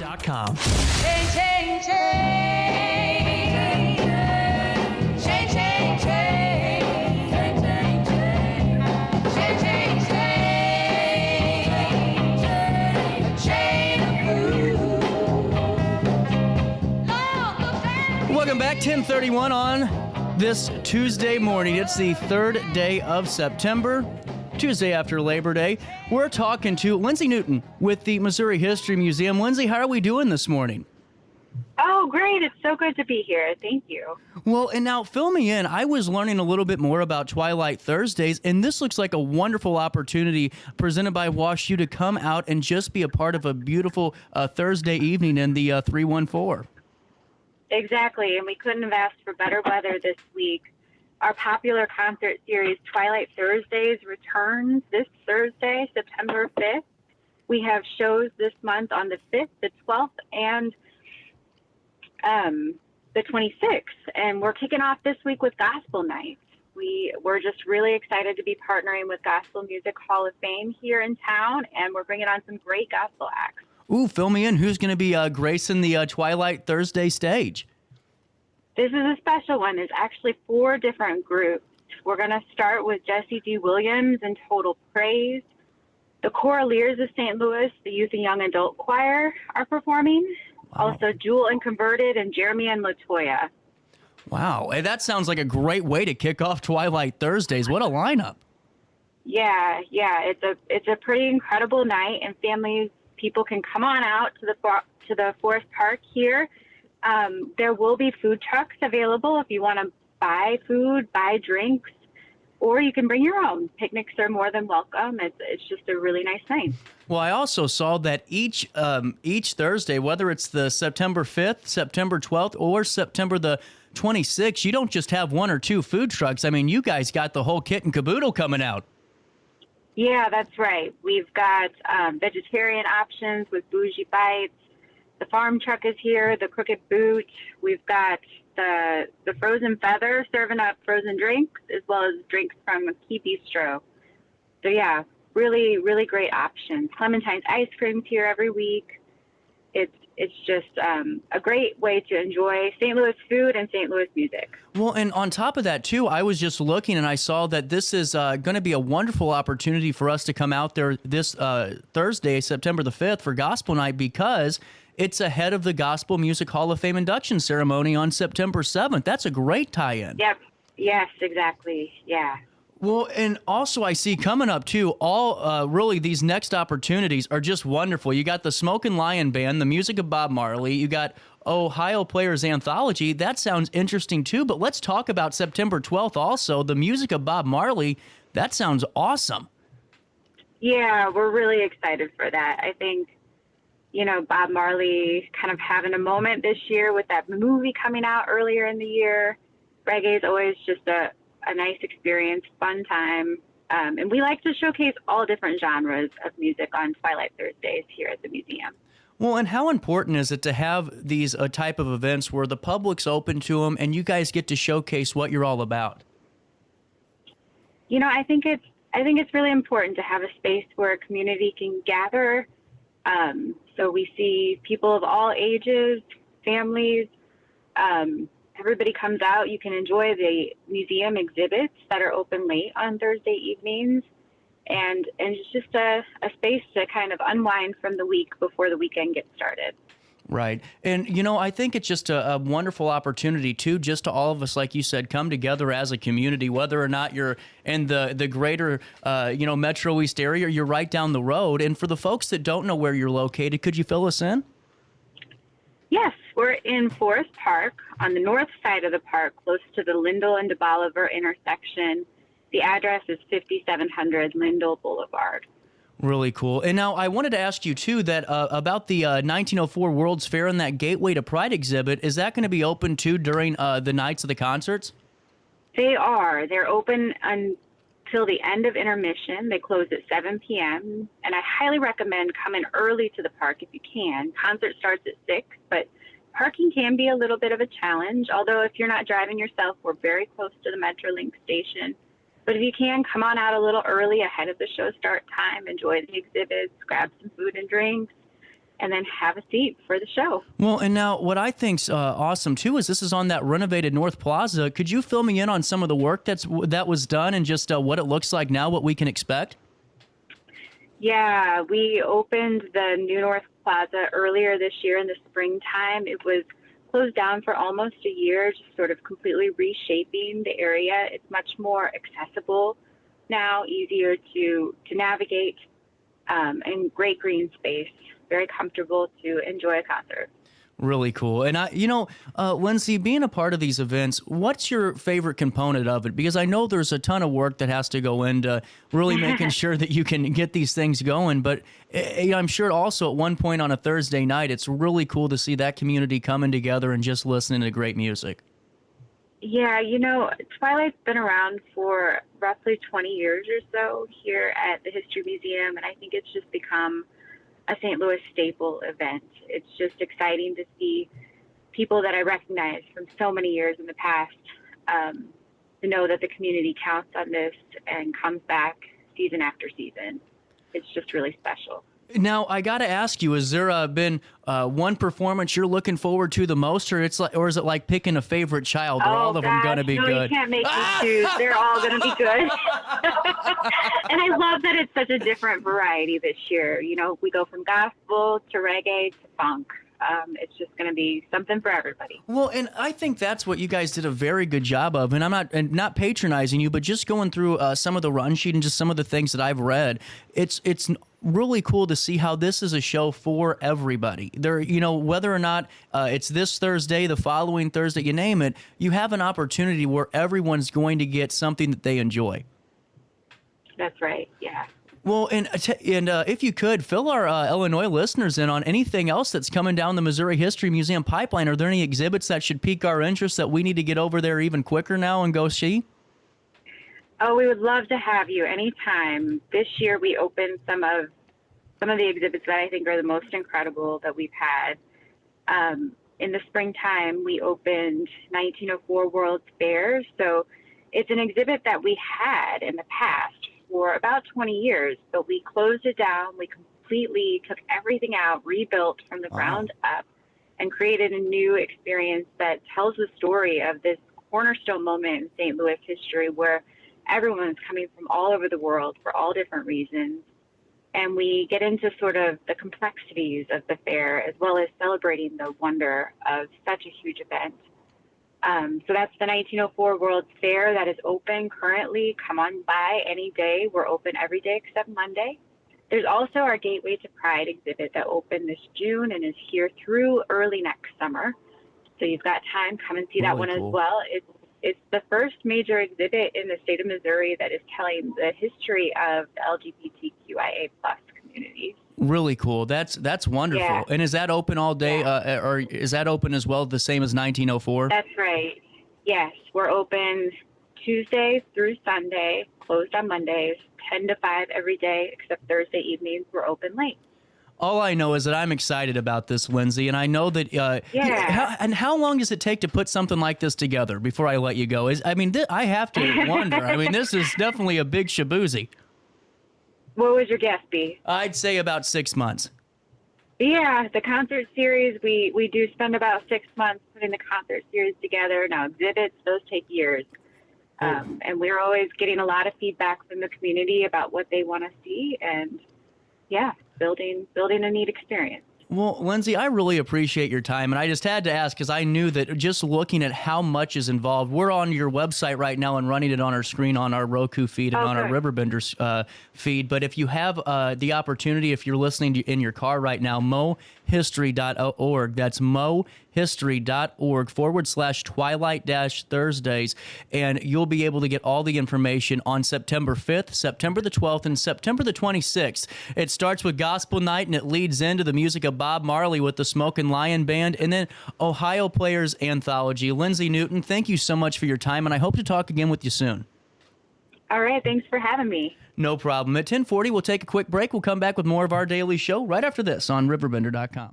RiverBender.com. Change, change, change. Change, change, change. Change, change, change. Change, change, change. Change of food. Welcome back, 10:31 on this Tuesday morning. It's the third day of September, Tuesday after Labor Day. We're talking to Lindsay Newton with the Missouri History Museum. Lindsay, how are we doing this morning? Oh, great. It's so good to be here. Thank you. Well, and now fill me in. I was learning a little bit more about Twilight Thursdays, and this looks like a wonderful opportunity presented by WashU to come out and just be a part of a beautiful Thursday evening in the 314. Exactly. And we couldn't have asked for better weather this week. Our popular concert series, Twilight Thursdays, returns this Thursday, September 5th. We have shows this month on the 5th, the 12th, and the 26th. And we're kicking off this week with Gospel Night. We're just really excited to be partnering with Gospel Music Hall of Fame here in town, and we're bringing on some great gospel acts. Ooh, fill me in. Who's going to be gracing the Twilight Thursday stage? This is a special one. There's actually 4 different groups. We're going to start with Jesse D. Williams and Total Praise. The Choraleers of St. Louis, the Youth and Young Adult Choir, are performing. Wow. Also, Jewel and Converted and Jeremy and Latoya. Wow. Hey, that sounds like a great way to kick off Twilight Thursdays. What a lineup. Yeah. It's a pretty incredible night, and people can come on out to the Forest Park here. There will be food trucks available if you want to buy food, buy drinks, or you can bring your own. Picnics are more than welcome. It's just a really nice night. Well, I also saw that each Thursday, whether it's the September 5th, September 12th, or September the 26th, you don't just have 1 or 2 food trucks. I mean, you guys got the whole kit and caboodle coming out. Yeah, that's right. We've got vegetarian options with Bougie Bites. The farm truck is here, the Crooked Boot. We've got the Frozen Feather serving up frozen drinks, as well as drinks from Key Bistro. So yeah, really, really great options. Clementine's ice cream's here every week. It's just a great way to enjoy St. Louis food and St. Louis music. Well, and on top of that, too, I was just looking and I saw that this is going to be a wonderful opportunity for us to come out there this Thursday, September the 5th, for Gospel Night, because it's ahead of the Gospel Music Hall of Fame induction ceremony on September 7th. That's a great tie-in. Yep. Yes, exactly. Yeah. Well, and also I see coming up, too, all really these next opportunities are just wonderful. You got the Smokin' Lion Band, the music of Bob Marley. You got Ohio Players Anthology. That sounds interesting, too. But let's talk about September 12th also, the music of Bob Marley. That sounds awesome. Yeah, we're really excited for that. I think, Bob Marley kind of having a moment this year with that movie coming out earlier in the year. Reggae is always just a nice experience, fun time. And we like to showcase all different genres of music on Twilight Thursdays here at the museum. Well, and how important is it to have these type of events where the public's open to them and you guys get to showcase what you're all about? I think it's really important to have a space where a community can gather. So we see people of all ages, families. Everybody comes out. You can enjoy the museum exhibits that are open late on Thursday evenings. And it's just a space to kind of unwind from the week before the weekend gets started. Right. And, I think it's just a wonderful opportunity, too, just to all of us, like you said, come together as a community, whether or not you're in the greater, Metro East area, or you're right down the road. And for the folks that don't know where you're located, could you fill us in? Yes, we're in Forest Park on the north side of the park, close to the Lindell and DeBolivar intersection. The address is 5700 Lindell Boulevard. Really cool. And now I wanted to ask you, too, that about the 1904 World's Fair and that Gateway to Pride exhibit. Is that going to be open, too, during the nights of the concerts? They are. They're open until the end of intermission. They close at 7 p.m. And I highly recommend coming early to the park if you can. Concert starts at 6, but parking can be a little bit of a challenge. Although if you're not driving yourself, we're very close to the Metrolink station. But if you can, come on out a little early ahead of the show start time, enjoy the exhibits, grab some food and drinks. and then have a seat for the show. Well, and now what I think's awesome too is this is on that renovated North Plaza. Could you fill me in on some of the work that was done and just what it looks like now, what we can expect? Yeah, we opened the new North Plaza earlier this year in the springtime. It was closed down for almost a year, just sort of completely reshaping the area. It's much more accessible now, easier to navigate, and great green space, very comfortable to enjoy a concert. Really cool. And Lindsay, being a part of these events, what's your favorite component of it? Because I know there's a ton of work that has to go into really making sure that you can get these things going. But I'm sure also at one point on a Thursday night, it's really cool to see that community coming together and just listening to great music. Yeah, Twilight's been around for roughly 20 years or so here at the History Museum, and I think it's just become a St. Louis staple event. It's just exciting to see people that I recognize from so many years in the past to know that the community counts on this and comes back season after season. It's just really special. Now, I got to ask you, has there been one performance you're looking forward to the most, or is it like picking a favorite child? Are all of them going to be good? You can't make me choose. They're all going to be good. And I love that it's such a different variety this year. We go from gospel to reggae to funk. It's just going to be something for everybody. Well, and I think that's what you guys did a very good job of. And I'm not patronizing you, but just going through some of the run sheet and just some of the things that I've read, it's really cool to see how this is a show for everybody. There, whether or not it's this Thursday, the following Thursday, you name it, you have an opportunity where everyone's going to get something that they enjoy. That's right. Yeah. Well, and if you could, fill our Illinois listeners in on anything else that's coming down the Missouri History Museum pipeline. Are there any exhibits that should pique our interest that we need to get over there even quicker now and go see? Oh, we would love to have you anytime. This year we opened some of the exhibits that I think are the most incredible that we've had. In the springtime, we opened 1904 World's Fair. So it's an exhibit that we had in the past for about 20 years, but we closed it down. We completely took everything out, rebuilt from the ground up, and created a new experience that tells the story of this cornerstone moment in St. Louis history where everyone's coming from all over the world for all different reasons. And we get into sort of the complexities of the fair as well as celebrating the wonder of such a huge event. So that's the 1904 World's Fair that is open currently. Come on by any day. We're open every day except Monday. There's also our Gateway to Pride exhibit that opened this June and is here through early next summer. So you've got time. Come and see that one cool. as well. It's the first major exhibit in the state of Missouri that is telling the history of the LGBTQIA+ communities. Really cool. That's wonderful. Yeah. And is that open all day, or is that open as well, the same as 1904? That's right. Yes, we're open Tuesday through Sunday, closed on Mondays, 10 to 5 every day, except Thursday evenings we're open late. All I know is that I'm excited about this, Lindsay, and I know that. How long does it take to put something like this together? Before I let you go, I have to wonder. This is definitely a big shaboozy. What would your guess be? I'd say about 6 months. Yeah, the concert series, we do spend about 6 months putting the concert series together. Now, exhibits, those take years. And we're always getting a lot of feedback from the community about what they want to see. And, building a neat experience. Well, Lindsay, I really appreciate your time, and I just had to ask because I knew that just looking at how much is involved. We're on your website right now and running it on our screen on our Roku feed and on our RiverBender feed. But if you have the opportunity, if you're listening in your car right now, mohistory.org. That's mohistory.org/Twilight-Thursdays, and you'll be able to get all the information on September 5th, September the 12th, and September the 26th. It starts with Gospel Night, and it leads into the music of Bob Marley with the Smokin' Lion Band, and then Ohio Players Anthology. Lindsay Newton, thank you so much for your time, and I hope to talk again with you soon. All right, thanks for having me. No problem. At 10:40, we'll take a quick break. We'll come back with more of our daily show right after this on RiverBender.com.